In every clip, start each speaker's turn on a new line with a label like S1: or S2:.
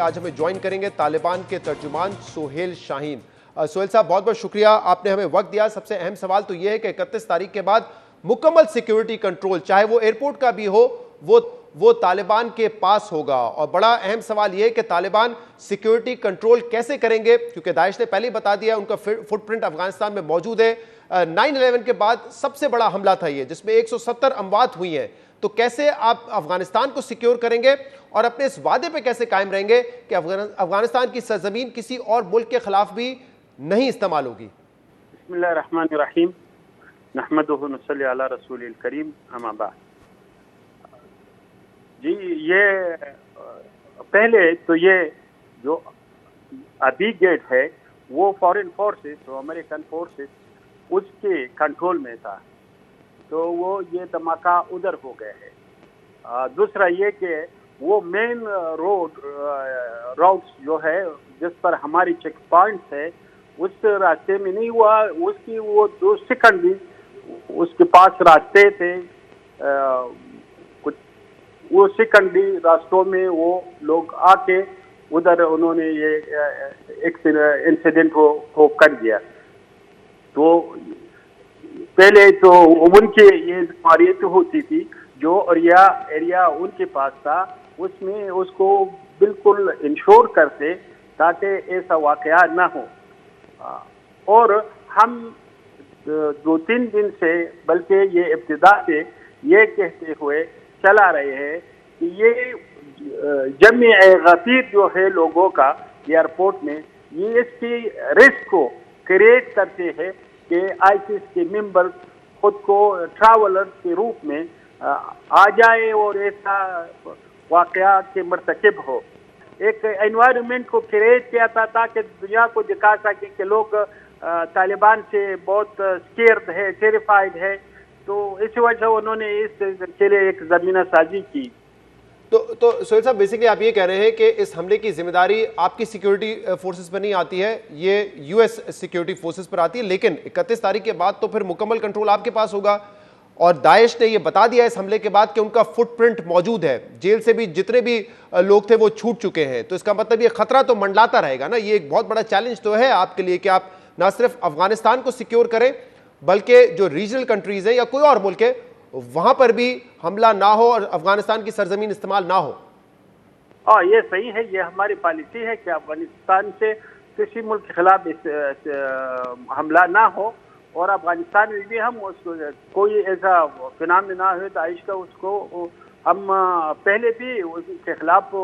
S1: آج ہمیں جوائن کریں گے طالبان کے ترجمان سہیل شاہین۔ سہیل صاحب بہت بہت شکریہ، آپ نے ہمیں وقت دیا۔ سب سے اہم سوال تو یہ ہے کہ 31 تاریخ کے بعد مکمل سیکیورٹی کنٹرول چاہے وہ ایئرپورٹ کا بھی ہو وہ طالبان کے پاس ہوگا، اور بڑا اہم سوال یہ ہے کہ طالبان سیکیورٹی کنٹرول کیسے کریں گے، کیونکہ داعش نے پہلے ہی بتا دیا ان کا فٹ پرنٹ افغانستان میں موجود ہے۔ 9/11 کے بعد سب سے بڑا حملہ تھا یہ، جس میں 170 اموات ہوئی ہیں، تو کیسے آپ افغانستان کو سیکیور کریں گے اور اپنے اس وعدے پہ کیسے قائم رہیں گے کہ افغانستان کی سرزمین کسی اور ملک کے خلاف بھی نہیں استعمال ہوگی؟
S2: بسم اللہ الرحمن الرحیم، نحمدہ ونصلی علی رسول الکریم، اما بعد۔ جی، یہ پہلے تو یہ جو ابھی گیٹ ہے وہ فورن فورسز، امریکن فورسز اس کے کنٹرول میں تھا، تو وہ یہ دھماکہ ادھر ہو گئے ہے۔ دوسرا یہ کہ وہ مین روڈس جو ہے جس پر ہماری چیک پوائنٹس ہے اس راستے میں نہیں ہوا، اس کی وہ 2 سیکنڈ بھی اس کے پاس راستے تھے، کچھ وہ سیکنڈ بھی راستوں میں وہ لوگ آ کے ادھر انہوں نے یہ انسیڈنٹ کو کر دیا۔ تو پہلے تو ان کی یہ ذمہ ہوتی تھی، جو ایریا ان کے پاس تھا اس میں اس کو بالکل انشور کرتے تاکہ ایسا واقعہ نہ ہو۔ اور ہم 2-3 دن سے، بلکہ یہ ابتدا سے یہ کہتے ہوئے چلا رہے ہیں کہ یہ جمع غفیر جو ہے لوگوں کا ایئرپورٹ میں، یہ اس کی رسک کو کریٹ کرتے ہیں کہ ISIS کے ممبر خود کو ٹریولر کے روپ میں آ جائے اور ایسا واقعات کے مرتکب ہو۔ ایک انوائرمنٹ کو کریٹ کیا تھا تاکہ دنیا کو دکھا سکے کہ لوگ طالبان سے بہت سکیئرڈ ہے، ٹیریفائڈ ہے، تو اس وجہ انہوں نے اس کے لیے ایک زمینہ سازی کی۔
S1: تو سہیل صاحب بیسیکلی آپ یہ کہہ رہے ہیں کہ اس حملے کی ذمہ داری آپ کی سیکیورٹی فورسز پر نہیں آتی ہے، یہ US سیکیورٹی فورسز پر آتی ہے، لیکن 31 تاریخ کے بعد تو پھر مکمل کنٹرول آپ کے پاس ہوگا، اور داعش نے یہ بتا دیا اس حملے کے بعد کہ ان کا فٹ پرنٹ موجود ہے، جیل سے بھی جتنے بھی لوگ تھے وہ چھوٹ چکے ہیں، تو اس کا مطلب یہ خطرہ تو منڈلاتا رہے گا نا۔ یہ ایک بہت بڑا چیلنج تو ہے آپ کے لیے کہ آپ نہ صرف افغانستان کو سیکیور کریں بلکہ جو ریجنل کنٹریز ہیں یا کوئی اور ملک ہے وہاں پر بھی حملہ نہ ہو اور افغانستان کی سرزمین استعمال نہ ہو۔
S2: یہ صحیح ہے، یہ ہماری پالیسی ہے کہ افغانستان سے کسی ملک کے خلاف حملہ نہ ہو، اور افغانستان میں بھی ہم اس کو کوئی ایسا فنامنا نہ ہوئے داعش کا، اس کو ہم پہلے بھی اس کے خلاف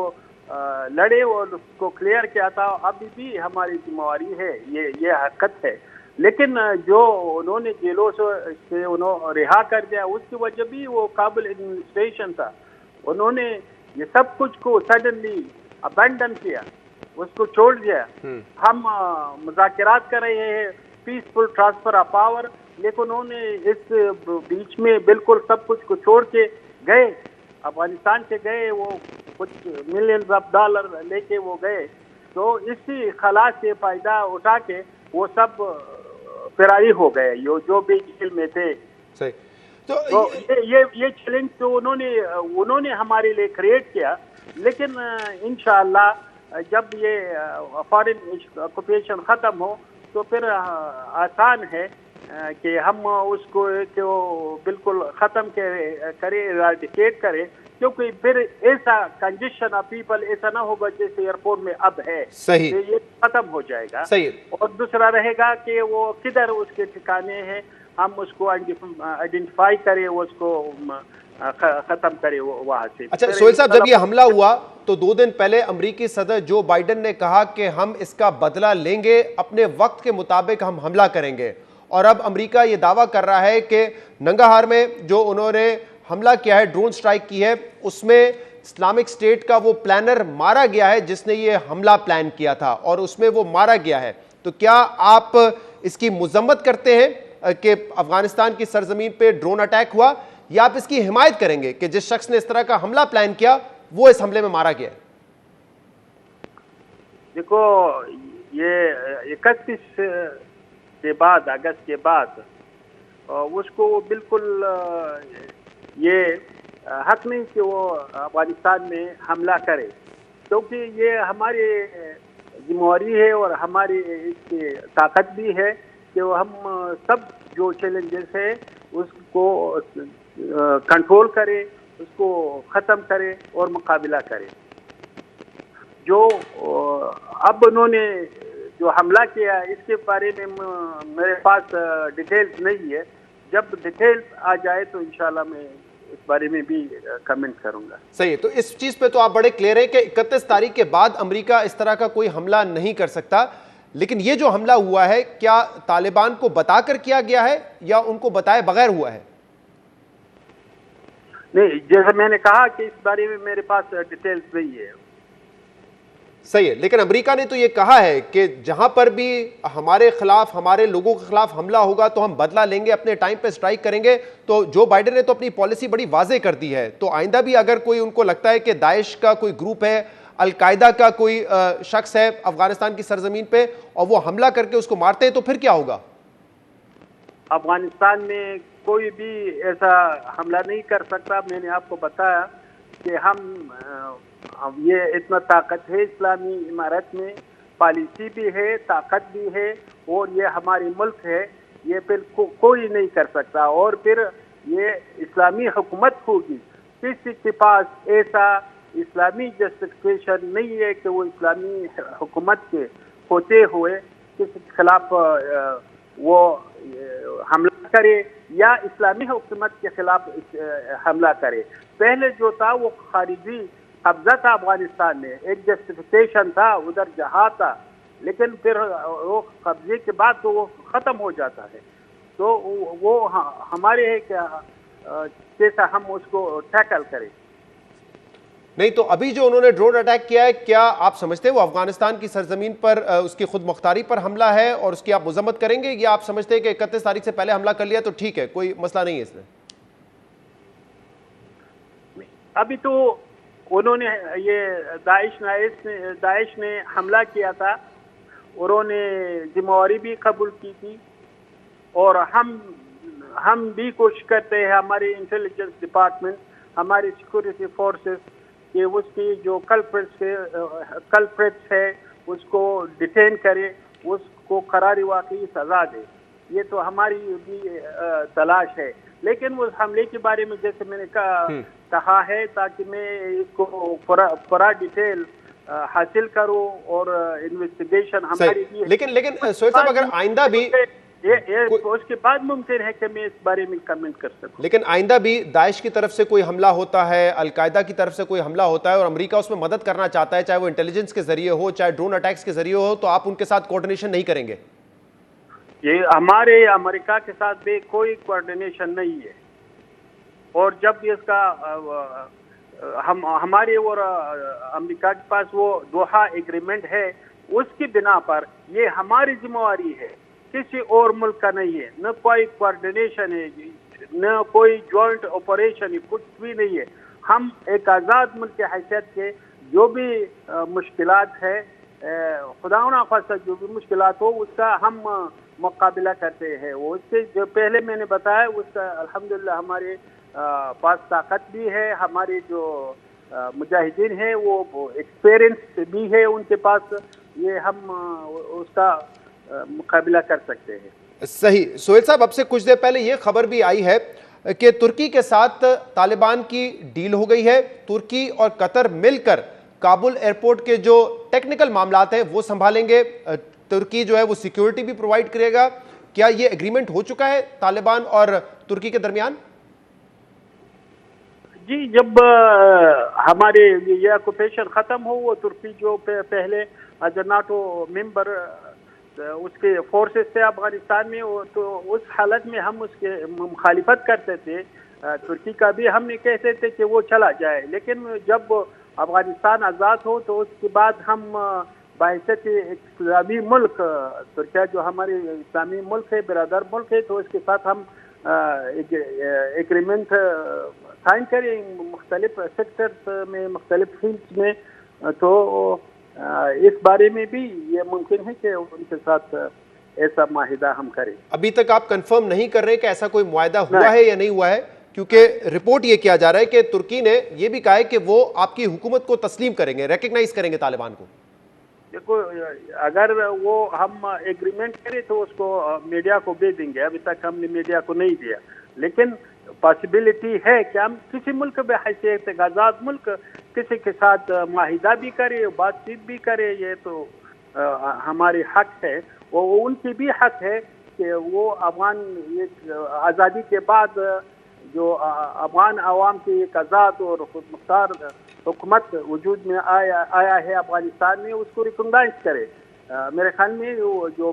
S2: لڑے اور اس کو کلیئر کیا تھا، ابھی بھی ہماری ذمہ داری ہے، یہ حقیقت ہے۔ لیکن جو انہوں نے جیلوں سے انہوں رہا کر دیا، اس کی وجہ بھی وہ کابل ایڈمنسٹریشن تھا، انہوں نے یہ سب کچھ کو سڈنلی ابینڈن کیا، اس کو چھوڑ دیا۔ ہم مذاکرات کر رہے ہیں، پیسفل ٹرانسفر آف پاور، لیکن انہوں نے اس بیچ میں بالکل سب کچھ کو چھوڑ کے گئے، افغانستان سے گئے، وہ کچھ ملینز آف ڈالر لے کے وہ گئے، تو اسی خلا سے فائدہ اٹھا کے وہ سب فراری ہو گئے جو بھی جیل میں تھے۔ تو یہ چیلنج تو انہوں نے ہمارے لیے کریٹ کیا، لیکن انشاءاللہ جب یہ فارن آکوپیشن ختم ہو تو پھر آسان ہے کہ ہم اس کو بالکل ختم کرے، ایراڈیکیٹ کرے، کیونکہ پھر ایسا کنجیشن آف پیپل ایسا نہ ہوگا جیسے ایئرپورٹ میں اب ہے،
S1: صحیح،
S2: یہ ختم ہو جائے گا۔
S1: صحیح۔ اور
S2: دوسرا رہے گا کہ وہ کدھر اس کے ٹھکانے ہیں، ہم اس کو آئیڈینٹیفائی کریں، اس کو ختم کرے وہاں سے۔
S1: اچھا سہیل صاحب، جب یہ حملہ ہوا تو 2 دن پہلے امریکی صدر جو بائیڈن نے کہا کہ ہم اس کا بدلہ لیں گے، اپنے وقت کے مطابق ہم حملہ کریں گے، اور اب امریکہ یہ دعویٰ کر رہا ہے کہ ننگاہار میں جو انہوں نے حملہ کیا ہے، ڈرون سٹرائک کی ہے، اس میں اسلامک اسٹیٹ کا وہ پلانر مارا گیا ہے جس نے یہ حملہ پلان کیا تھا، اور اس میں وہ مارا گیا ہے۔ تو کیا آپ اس کی مذمت کرتے ہیں کہ افغانستان کی سرزمین پہ ڈرون اٹیک ہوا، یا آپ اس کی حمایت کریں گے کہ جس شخص نے اس طرح کا حملہ پلان کیا وہ اس حملے میں مارا گیا ہے؟
S2: دیکھو، یہ 31 کے بعد، اگست کے بعد اس کو بالکل یہ حق نہیں کہ وہ افغانستان میں حملہ کرے، کیونکہ یہ ہماری ذمہ ہے اور ہماری اس کی طاقت بھی ہے کہ ہم سب جو چیلنجز ہے اس کو کنٹرول کرے، اس کو ختم کرے اور مقابلہ کرے. جو اب انہوں نے جو حملہ کیا اس کے بارے میں میرے پاس ڈیٹیلز نہیں ہے. جب ڈیٹیلز آ جائے تو انشاءاللہ میں اس بارے میں بھی کمنٹ کروں گا.
S1: صحیح ہے. تو اس چیز پہ تو آپ بڑے کلیئر ہیں کہ 31 تاریخ کے بعد امریکہ اس طرح کا کوئی حملہ نہیں کر سکتا، لیکن یہ جو حملہ ہوا ہے کیا طالبان کو بتا کر کیا گیا ہے یا ان کو بتائے بغیر ہوا ہے؟
S2: نہیں، جیسے میں نے کہا کہ اس بارے میں میرے پاس ڈیٹیلز نہیں ہے.
S1: صحیح ہے، لیکن امریکہ نے تو یہ کہا ہے کہ جہاں پر بھی ہمارے خلاف، ہمارے لوگوں کے خلاف حملہ ہوگا تو ہم بدلہ لیں گے، اپنے ٹائم پہ سٹرائک کریں گے. تو جو بائیڈن نے تو اپنی پالیسی بڑی واضح کر دی ہے. تو آئندہ بھی اگر کوئی ان کو لگتا ہے کہ داعش کا کوئی گروپ ہے، القاعدہ کا کوئی شخص ہے افغانستان کی سرزمین پہ اور وہ حملہ کر کے اس کو مارتے ہیں تو پھر کیا ہوگا؟
S2: افغانستان میں کوئی بھی ایسا حملہ نہیں کر سکتا. میں نے آپ کو بتایا کہ ہم یہ اتنا طاقت ہے اسلامی امارت میں، پالیسی بھی ہے، طاقت بھی ہے اور یہ ہماری ملک ہے. یہ پھر کوئی نہیں کر سکتا. اور پھر یہ اسلامی حکومت ہوگی. کسی کے پاس ایسا اسلامی جسٹیفیکیشن نہیں ہے کہ وہ اسلامی حکومت کے ہوتے ہوئے کسی کے خلاف وہ حملہ کرے یا اسلامی حکومت کے خلاف حملہ کرے. پہلے جو تھا وہ خارجی قبضہ تھا افغانستان میں، ایک جسٹیفیکیشن تھا، ادھر جہاد تھا، لیکن پھر وہ قبضے کے بعد تو وہ ختم ہو جاتا ہے. تو وہ ہمارے ہے کہ کیسا ہم اس کو ٹیکل کریں.
S1: نہیں تو ابھی جو انہوں نے ڈرون اٹیک کیا ہے، کیا آپ سمجھتے ہیں وہ افغانستان کی سرزمین پر اس کی خود مختاری پر حملہ ہے اور اس کی آپ مذمت کریں گے، یا آپ سمجھتے ہیں کہ 31 تاریخ سے پہلے حملہ کر لیا تو ٹھیک ہے، کوئی مسئلہ نہیں ہے اس میں؟
S2: ابھی تو انہوں نے یہ داعش نے حملہ کیا تھا، انہوں نے ذمہ بھی قبول کی تھی اور ہم بھی کوشش کرتے ہیں، ہماری انٹیلیجنس ڈپارٹمنٹ، ہماری سیکورٹی فورسز، کہ اس کی جو کلپریٹس ہے اس کو ڈیٹین کرے، اس کو قرار واقعی سزا دے. یہ تو ہماری بھی تلاش ہے. لیکن اس حملے کے بارے میں جیسے میں نے کہا ہے تاکہ میں اس کو پورا ڈیٹیل حاصل کروں اور انویسٹیگیشن ہماری بھی.
S1: لیکن سہیل صاحب اگر آئندہ بھی
S2: اس کے بعد ممکن ہے کہ میں اس بارے میں کمنٹ کر سکوں.
S1: لیکن آئندہ بھی داعش کی طرف سے کوئی حملہ ہوتا ہے، القاعدہ کی طرف سے کوئی حملہ ہوتا ہے اور امریکہ اس میں مدد کرنا چاہتا ہے، چاہے وہ انٹیلیجنس کے ذریعے ہو، چاہے ڈرون اٹیکس کے ذریعے ہو، تو آپ ان کے ساتھ کوارڈینیشن نہیں کریں گے؟
S2: یہ ہمارے امریکہ کے ساتھ بھی کوئی کوارڈینیشن نہیں ہے. اور جب اس کا ہمارے اور امریکہ کے پاس وہ دوحہ ایگریمنٹ ہے، اس کی بنا پر یہ ہماری ذمہ داری ہے، کسی اور ملک کا نہیں ہے. نہ کوئی کوارڈینیشن ہے، نہ کوئی جوائنٹ آپریشن ہے، کچھ بھی نہیں ہے. ہم ایک آزاد ملک کی حیثیت کے جو بھی مشکلات ہے، خدا نہ خواستہ جو بھی مشکلات ہو، اس کا ہم مقابلہ کرتے ہیں. وہ اس سے جو پہلے میں نے بتایا، اس کا الحمدللہ ہمارے پاس طاقت بھی ہے، ہمارے جو مجاہدین ہیں وہ ایکسپیرینس بھی ہے ان کے پاس. یہ ہم اس کا مقابلہ کر سکتے ہیں.
S1: صحیح. سہیل صاحب اب سے کچھ دیر پہلے یہ خبر بھی آئی ہے کہ ترکی کے ساتھ طالبان کی ڈیل ہو گئی ہے. ترکی اور قطر مل کر کابل ایئرپورٹ کے جو ٹیکنیکل معاملات ہیں وہ سنبھالیں گے. ترکی جو ہے وہ سیکیورٹی بھی پرووائڈ کرے گا. کیا یہ ایگریمنٹ ہو چکا ہے طالبان اور ترکی کے درمیان؟
S2: جی، جب ہمارے یہ آکوپیشن ختم ہو، وہ ترکی جو پہلے ناٹو ممبر اس کے فورسز تھے افغانستان میں، تو اس حالت میں ہم اس کے مخالفت کرتے تھے. ترکی کا بھی ہم نے کہتے تھے کہ وہ چلا جائے. لیکن جب افغانستان آزاد ہو تو اس کے بعد ہم بحیثیت اسلامی ملک، ترکیہ جو ہمارے اسلامی ملک ہے، برادر ملک ہے، تو اس کے ساتھ ہم ایگریمنٹ سائن کریں مختلف سیکٹرز میں، مختلف فیلڈز میں. تو اس بارے میں بھی یہ ممکن ہے کہ ان کے ساتھ ایسا معاہدہ ہم کریں.
S1: ابھی تک آپ کنفرم نہیں کر رہے کہ ایسا کوئی معاہدہ ہوا ہے یا نہیں ہوا ہے، کیونکہ رپورٹ یہ کیا جا رہا ہے کہ ترکی نے یہ بھی کہا ہے کہ وہ آپ کی حکومت کو تسلیم کریں گے، ریکگنائز کریں گے طالبان کو۔
S2: دیکھو اگر وہ ہم ایگریمنٹ کریں تو اس کو میڈیا کو بھی دیں گے، ابھی تک ہم نے میڈیا کو نہیں دیا، لیکن پاسبلٹی ہے کہ ہم کسی ملک میں حیثیت آزاد ملک کسی کے ساتھ معاہدہ بھی کرے، بات چیت بھی کرے، یہ تو ہماری حق ہے، وہ ان کی بھی حق ہے کہ وہ افغان آزادی کے بعد جو افغان عوام کی ایک آزاد اور خود مختار حکومت وجود میں آیا ہے افغانستان میں، اس کو ریکگنائز کرے۔ میرے خیال میں جو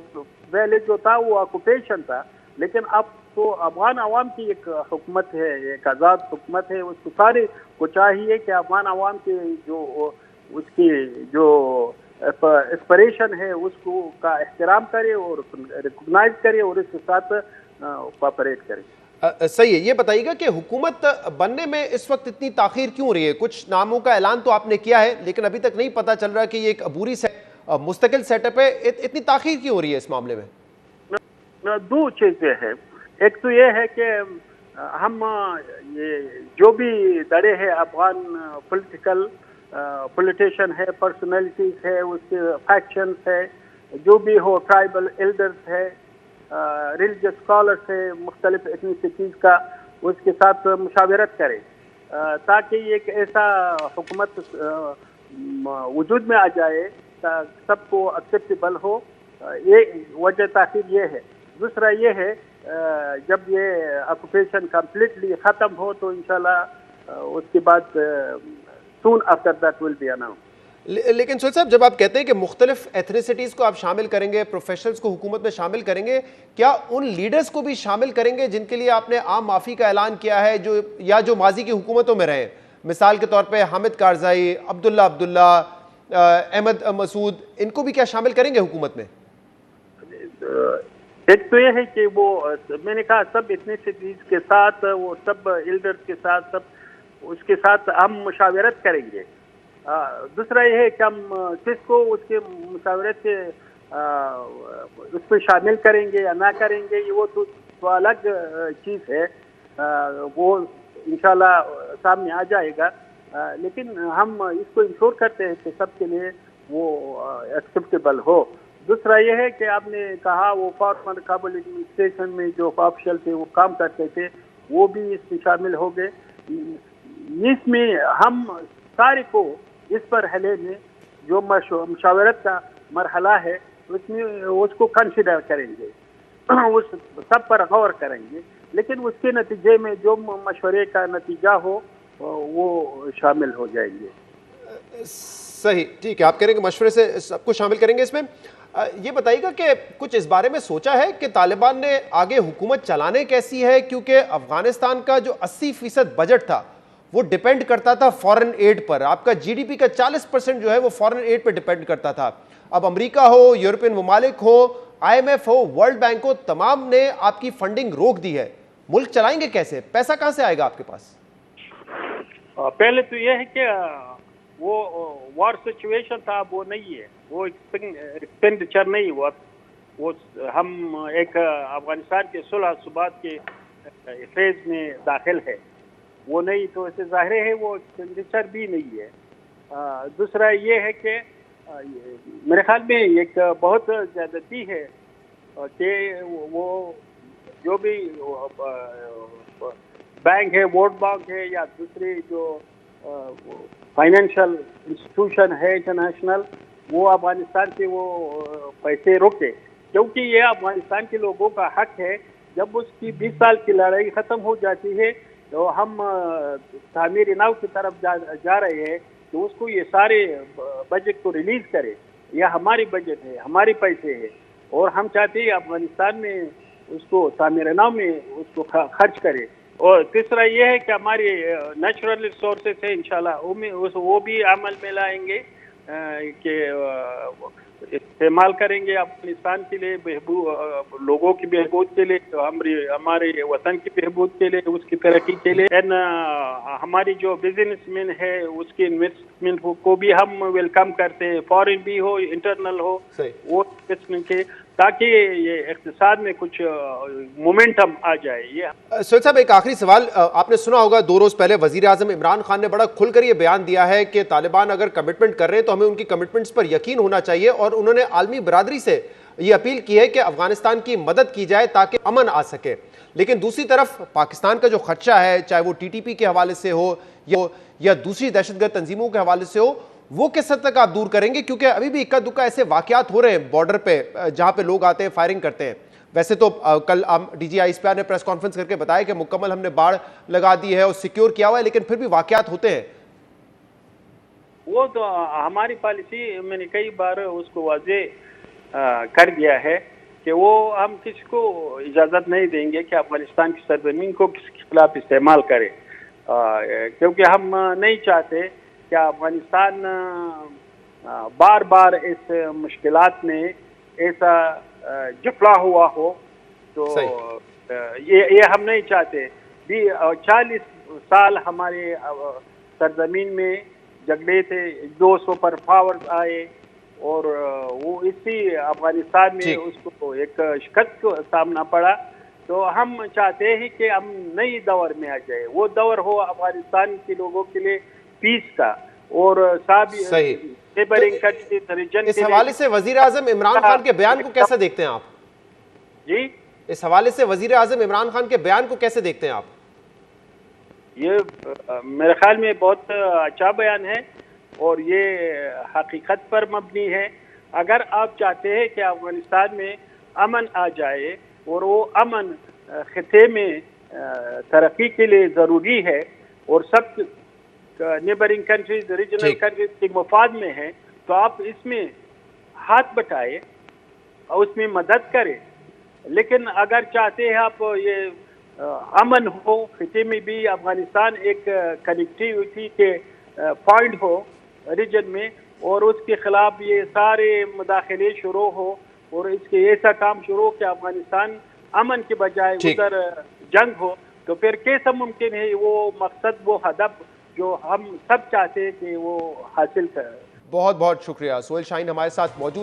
S2: پہلے جو تھا وہ آکوپیشن تھا، لیکن اب تو افغان عوام کی ایک حکومت ہے، ایک آزاد حکومت ہے، اس کو سارے کو چاہیے کہ افغان عوام کے جو اس کی جو اسپریشن ہے اس کو کا احترام کرے اور ریکگنائز کرے اور اس کے ساتھ کوآپریٹ کرے۔
S1: صحیح ہے، یہ بتائیے گا کہ حکومت بننے میں اس وقت اتنی تاخیر کیوں رہی ہے؟ کچھ ناموں کا اعلان تو آپ نے کیا ہے لیکن ابھی تک نہیں پتہ چل رہا کہ یہ ایک عبوری مستقل سیٹ اپ ہے، اتنی تاخیر کیوں ہو رہی ہے اس معاملے میں؟
S2: دو چیزیں ہیں، ایک تو یہ ہے کہ ہم یہ جو بھی دڑے ہیں افغان پولیٹیشین ہے، پرسنالٹیز ہے، اس کے فیکشنز ہے، جو بھی ہو، ٹرائبل ایلڈرز ہے، ریلیجس اسکالرس ہے مختلف ایتھنیسٹیز کا، اس کے ساتھ مشاورت کرے تاکہ ایک ایسا حکومت وجود میں آ جائے سب کو ایکسیپٹیبل ہو۔ یہ وجہ تاخیر یہ ہے۔ دوسرا یہ ہے جب یہ آکوپیشن کمپلیٹلی ختم ہو تو انشاءاللہ اس کے بعد soon after that will be announce.
S1: لیکن سہیل صاحب، جب آپ کہتے ہیں کہ مختلف ایتھنیسٹیز کو آپ شامل کریں گے، پروفیشنلز کو حکومت میں شامل کریں گے، کیا ان لیڈرز کو بھی شامل کریں گے جن کے لیے آپ نے عام معافی کا اعلان کیا ہے جو ماضی کی حکومتوں میں رہے؟ مثال کے طور پہ حامد کارزائی، عبداللہ، احمد مسعود، ان کو بھی کیا شامل کریں گے حکومت میں؟
S2: ایک تو یہ ہے کہ وہ میں نے کہا سب ایتھنیسٹیز کے ساتھ، وہ سب ایلڈرز کے ساتھ، سب اس کے ساتھ ہم مشاورت کریں گے۔ دوسرا یہ ہے کہ ہم کس کو اس کے مشاورت سے اس میں شامل کریں گے یا نہ کریں گے، یہ وہ تو الگ چیز ہے، وہ انشاءاللہ سامنے آ جائے گا، لیکن ہم اس کو انشور کرتے ہیں کہ سب کے لیے وہ ایکسیپٹیبل ہو۔ دوسرا یہ ہے کہ آپ نے کہا وہ فارمر کابل ایڈمنسٹریشن میں جو آفیشل تھے وہ کام کرتے تھے، وہ بھی اس میں شامل ہو گئے۔ اس میں ہم سارے کو اس مرحلے میں جو مشاورت کا مرحلہ ہے اس میں اس کو کنسیڈر کریں گے، اس سب پر غور کریں گے، لیکن اس کے نتیجے میں جو مشورے کا نتیجہ ہو وہ شامل ہو جائیں گے۔
S1: صحیح، ٹھیک ہے، آپ کہہ رہے ہیں کہ مشورے سے سب کو شامل کریں گے اس میں۔ یہ بتائیے گا کہ کچھ اس بارے میں سوچا ہے کہ طالبان نے آگے حکومت چلانے کیسی ہے؟ کیونکہ افغانستان کا جو 80% بجٹ تھا وہ ڈیپینڈ کرتا تھا فورن ایڈ پر، آپ کا جی ڈی پی کا 40% جو ہے وہ فورن ایڈ پر ڈیپینڈ کرتا تھا۔ اب امریکہ ہو، یورپین ممالک ہو، آئی ایم ایف ہو، ورلڈ بینک ہو، تمام نے آپ کی فنڈنگ روک دی ہے، ملک چلائیں گے کیسے؟ پیسہ کہاں سے آئے گا آپ کے پاس؟
S2: پہلے تو یہ ہے کہ وہ وار سچویشن تھا، وہ نہیں ہے، وہ ایکسپینڈیچر نہیں ہوا، وہ ہم ایک افغانستان کے صلح ثبات کے فیز میں داخل ہے، وہ نہیں تو اسے ظاہر ہے وہ ایکسپینڈیچر بھی نہیں ہے۔ دوسرا یہ ہے کہ میرے خیال میں ایک بہت زیادتی ہے کہ وہ جو بھی بینک ہے، ورلڈ بینک ہے یا دوسری جو فائنینشیل انسٹیٹیوشن ہے انٹرنیشنل، وہ افغانستان کے وہ پیسے روکے، کیونکہ یہ افغانستان کے لوگوں کا حق ہے۔ جب اس کی 20 سال کی لڑائی ختم ہو جاتی ہے تو ہم تعمیر نو کی طرف جا رہے ہیں، تو اس کو یہ سارے بجٹ کو ریلیز کرے، یہ ہماری بجٹ ہے، ہمارے پیسے ہے، اور ہم چاہتے ہیں افغانستان میں اس کو تعمیر نو میں اس کو خرچ کرے۔ اور تیسرا یہ ہے کہ ہماری نیچرل ریسورسز ہے، انشاءاللہ وہ بھی عمل میں لائیں گے کہ استعمال کریں گے افغانستان کے لیے، لوگوں کی بہبود کے لیے، ہمارے وطن کی بہبود کے لیے، اس کی ترقی کے لیے۔ ہماری جو بزنس مین ہے اس کی انویسٹمنٹ کو بھی ہم ویلکم کرتے ہیں، فارن بھی ہو، انٹرنل ہو، وہ انویسٹمنٹ کے تاکہ یہ اقتصاد میں کچھ مومنٹم آ جائے. یہ
S1: سہیل صاحب ایک آخری سوال، آپ نے سنا ہوگا 2 روز پہلے وزیر اعظم عمران خان نے بڑا کھل کر یہ بیان دیا ہے کہ طالبان اگر کمٹمنٹ کر رہے ہیں تو ہمیں ان کی کمٹمنٹس پر یقین ہونا چاہیے، اور انہوں نے عالمی برادری سے یہ اپیل کی ہے کہ افغانستان کی مدد کی جائے تاکہ امن آ سکے. لیکن دوسری طرف پاکستان کا جو خدشہ ہے، چاہے وہ ٹی ٹی پی کے حوالے سے ہو یا دوسری دہشت گرد تنظیموں کے حوالے سے ہو، وہ کس حد تک آپ دور کریں گے؟ کیونکہ ابھی بھی اکا دکا ایسے واقعات ہو رہے ہیں بارڈر پہ جہاں پہ لوگ آتے ہیں فائرنگ کرتے ہیں. ویسے تو کل ڈی جی آئی SPR نے پریس کانفرنس کر کے بتایا کہ مکمل ہم نے باڑ لگا دی ہے اور سیکیور کیا ہوا ہے، لیکن پھر بھی واقعات ہوتے ہیں.
S2: وہ تو ہماری پالیسی میں نے کئی بار اس کو واضح کر دیا ہے کہ وہ ہم کسی کو اجازت نہیں دیں گے کہ افغانستان کی سرزمین کو کسی کے خلاف استعمال کرے، کیونکہ ہم نہیں چاہتے کہ افغانستان بار بار اس مشکلات میں ایسا جفلا ہوا ہو. تو یہ ہم نہیں چاہتے. 40 سال ہمارے سرزمین میں جھگڑے تھے، 2 سپر پاورز آئے اور وہ اسی افغانستان میں اس کو ایک شکست کو سامنا پڑا. تو ہم چاہتے ہیں کہ ہم نئی دور میں آ جائے. وہ دور ہو افغانستان کے لوگوں کے لیے پیس کا اور
S1: اس حوالے سے وزیر اعظم عمران خان کے بیان کو کیسے دیکھتے ہیں آپ؟
S2: جی
S1: اس حوالے سے وزیر اعظم عمران خان کے بیان کو کیسے دیکھتے ہیں آپ؟
S2: یہ میرے خیال میں بہت اچھا بیان ہے اور یہ حقیقت پر مبنی ہے. اگر آپ چاہتے ہیں کہ افغانستان میں امن آ جائے اور وہ امن خطے میں ترقی کے لیے ضروری ہے اور سب نیبرنگ کنٹریز ریجنل کنٹریز کے مفاد میں ہے، تو آپ اس میں ہاتھ بٹائے اور اس میں مدد کریں. لیکن اگر چاہتے ہیں آپ یہ امن ہو خطے میں بھی، افغانستان ایک کنیکٹیوٹی کے پوائنٹ ہو ریجن میں، اور اس کے خلاف یہ سارے مداخلے شروع ہو اور اس کے ایسا کام شروع کہ افغانستان امن کے بجائے ادھر جنگ ہو، تو پھر کیسا ممکن ہے وہ مقصد، وہ ہدف جو ہم سب چاہتے ہیں کہ وہ حاصل کریں.
S1: بہت بہت شکریہ. سہیل شاہین ہمارے ساتھ موجود